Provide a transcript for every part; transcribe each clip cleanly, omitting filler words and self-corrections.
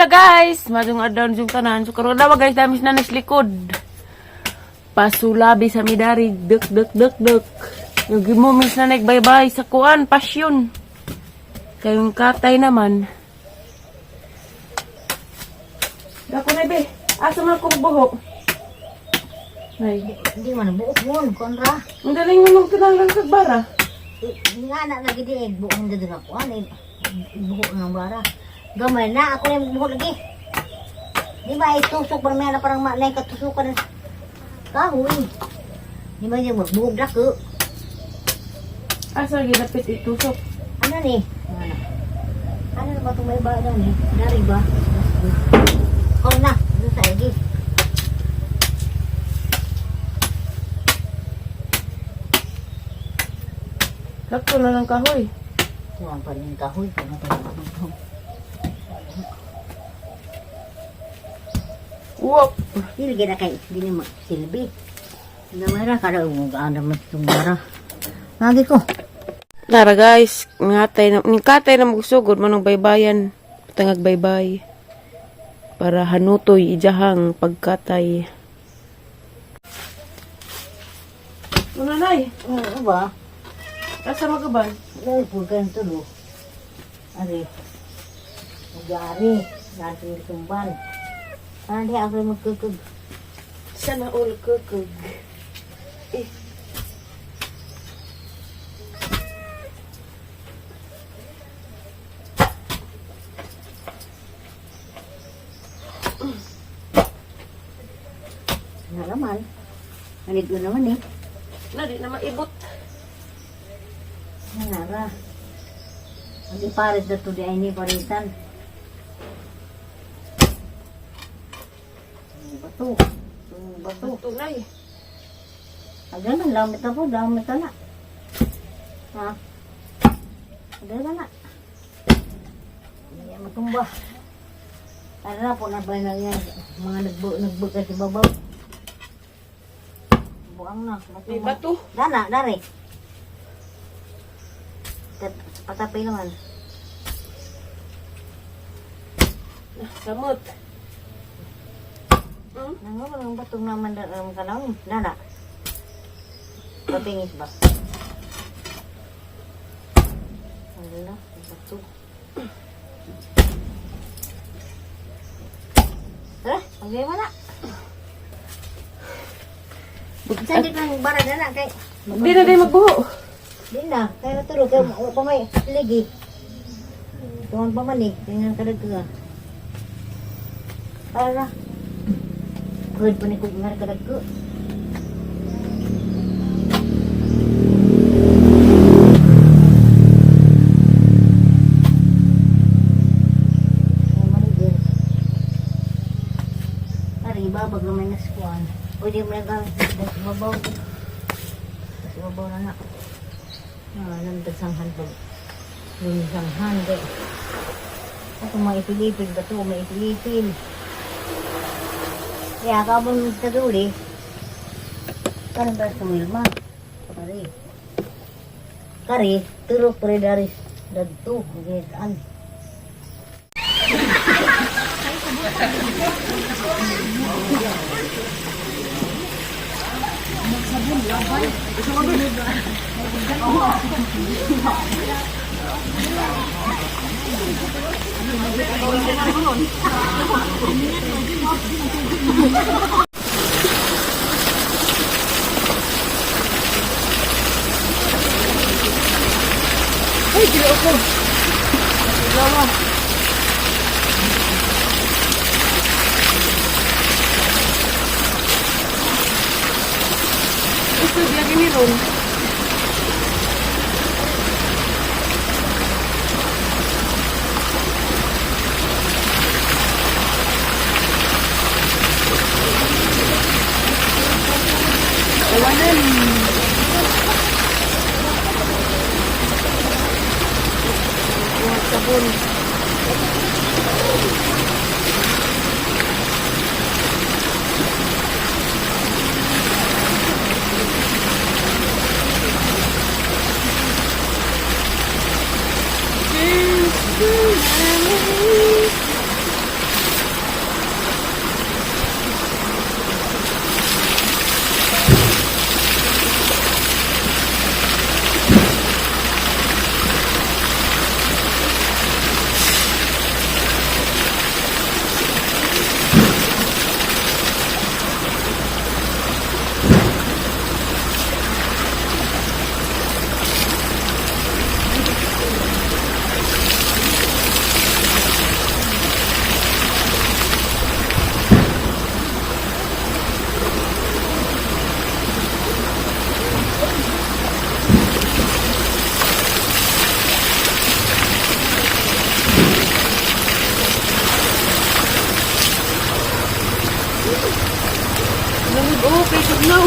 Hello guys! Madung adon yung tanan. So karon daw guys, damis na likod. Pasulabi sa midari. Dek. Yung gimomis na nagbaybay sa kuan, pasyon. Kayong katay naman. Dako na be. Asa man kong buhok? Ay. Hindi man buok mo, konra. Ang galing mo nung kinanglang kagbara. Nga na lagi di buong na doon ako. Ano buhok ng bara. Gamay na ako na yung buhok lagi. Di ba itusok pa na parang malay katusukan ng kahoy. Di ba yung buhok dako? Asa ginapit itusok? Ano ni? Ano na ba itong may ba na ni? Dari ba? Oh na, doon sa lagi. Sakto na ng kahoy. Tuwang pa rin yung kahoy. Uwap! Silgi na kay, hindi mo silbi. Namara kada umugaan naman itong bara. Lagi ko. Nara guys, katay na magsugod manong baybayan. Tangag baybay. Para hanutoy ijahang pagkatay. Unanay, Oo ba? asa magaban? Ay, pagkan tulo. Ari. Mag-ari. Natin tumban. Hindi ako magkukug. Sana all kukug. Eh. Nalaman. Nalig ko naman eh. Di na maibot. Nara. Hindi pares na to di ay ni parisan. Bato. Bato. Tunay. Agad man, damit ako. Damit ka na. Ha? Agad ka na. Hindi matumba. Ano na po na ba yan? Mga nagbug kasi babaw. Buang na. May bato. Dana, dari. Patapay naman. Samot. Nangulang ang batong naman dalam kanang. Dana. Papingis ba? Wala, bato. Pagay mo na. Saan din ang bara na kay? Di na din magbuho. Di na. Kaya natulog. Kaya pa may ligi. Tuwan pa man eh. Tingnan ka nagka. Para. Good pa ni kung nga ka nagka. Babag naman na squan. Pwede mo na gawin. Babaw. Kasi babaw na na. Nandasanghan pa. Lumisanghan. Ito maipilipil ba ito? Maipilipil. Kaya kabang nagtaduli. Karang ba sa Wilma? Kari. Kari. Turok pa rin daris. Dadto. Magitaan. Ay, gila ako. Lawa. Ito, dia gini ron. Kawanan. Sabon. Oh, kay Sugnaw.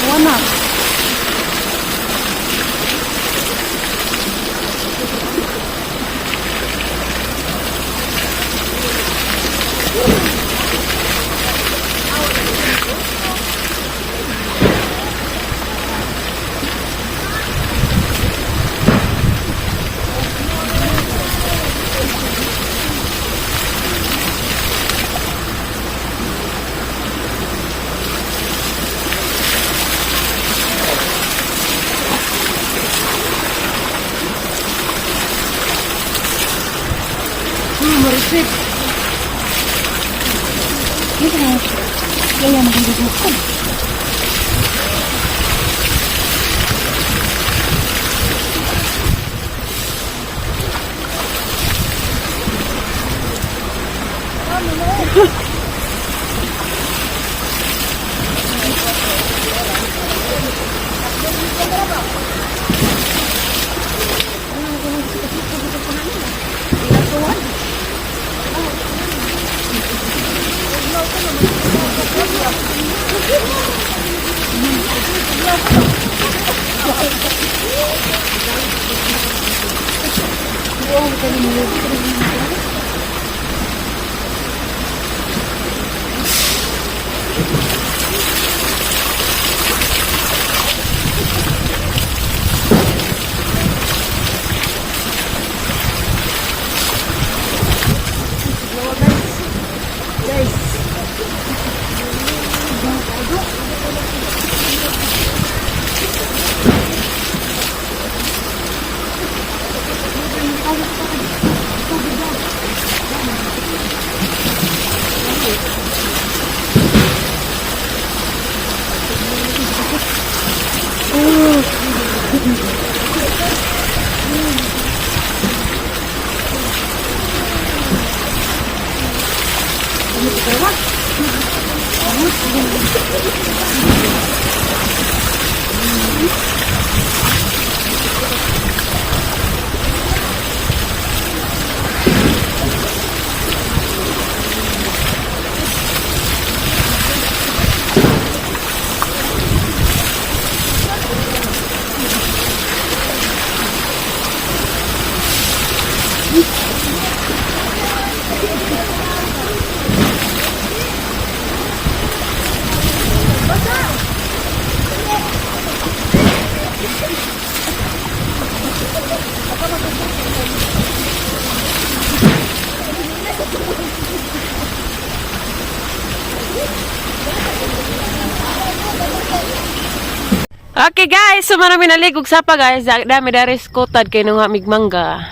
Wala. Marisit. Ini kan kaya magdudukod. Okay guys, so marami naligog sapa guys. Dami dari skotad kay nung migmangga.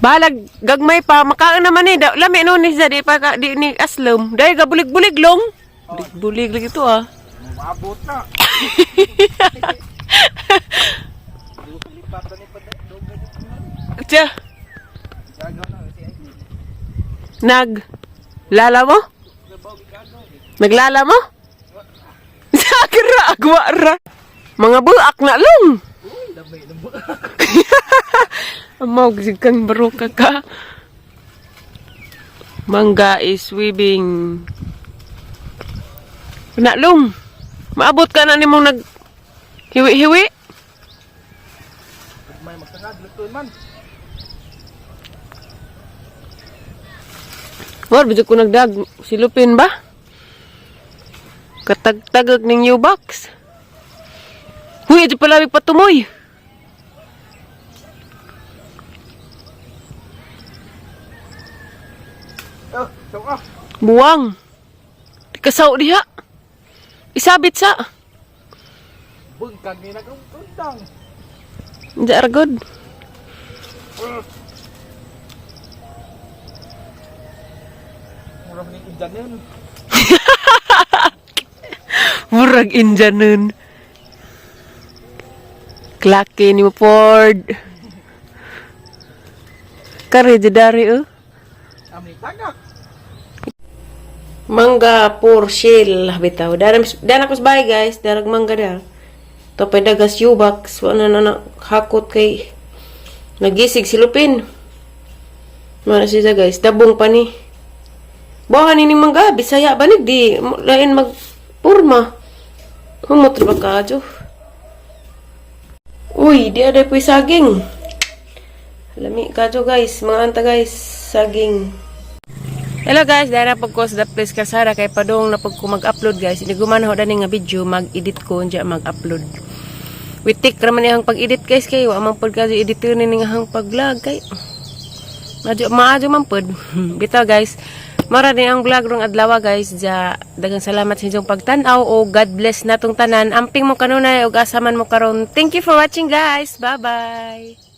Balag gagmay pa makaon naman ni lami no ni sa di pa di ni aslom. Dai ga bulig-bulig long. Bulig lagi to ah. Mabot na. Tiya. Naglala mo? Naglala mo? Sakira agwara. Mga buak na long. Amaw kang baruka ka. Mangga is weaving. Na long. Maabot ka na nimong nag hiwi-hiwi. May magtangad lutoy man. War bijud ko nagdag silupin ba? Katag-tagag ning new box. Huy, ito pala patumoy. So ah. Buwang. Kasaw diha. Isabit sa. Bungkag ni na kang tundang. Hindi aragod. Mura ni Indian yun. Murag Indian nun. Klake ni mo Ford. Kare jadari Amin tagak. Mangga pur shell bitaw. Dana ko sa bahay guys, darag mangga dar. To pa dagas yubak, wala na hakot kay nagisig si Lupin. Mana siya guys, dabong pa ni. Bawa ni mangga, Bisaya ba ni di lain magpurma. Humot ba ka jo? Uy, di ada puy saging. Lami ka jo guys, mga anta guys, saging. Hello guys, dahil na pag ko sa place kasara kay padong na pag ko mag-upload guys. Hindi gumanaw na nga video, mag-edit ko diya mag-upload. Witik raman niyang pag-edit guys kay wa man pud ka editor ni nga hang pag-vlog kay. Maajo man pud. Bitaw guys, mara ni ang vlog rong adlaw guys. Ja daghang salamat sa inyong pagtan-aw o God bless natong tanan. Amping mo kanunay ug asaman mo karon. Thank you for watching guys. Bye-bye.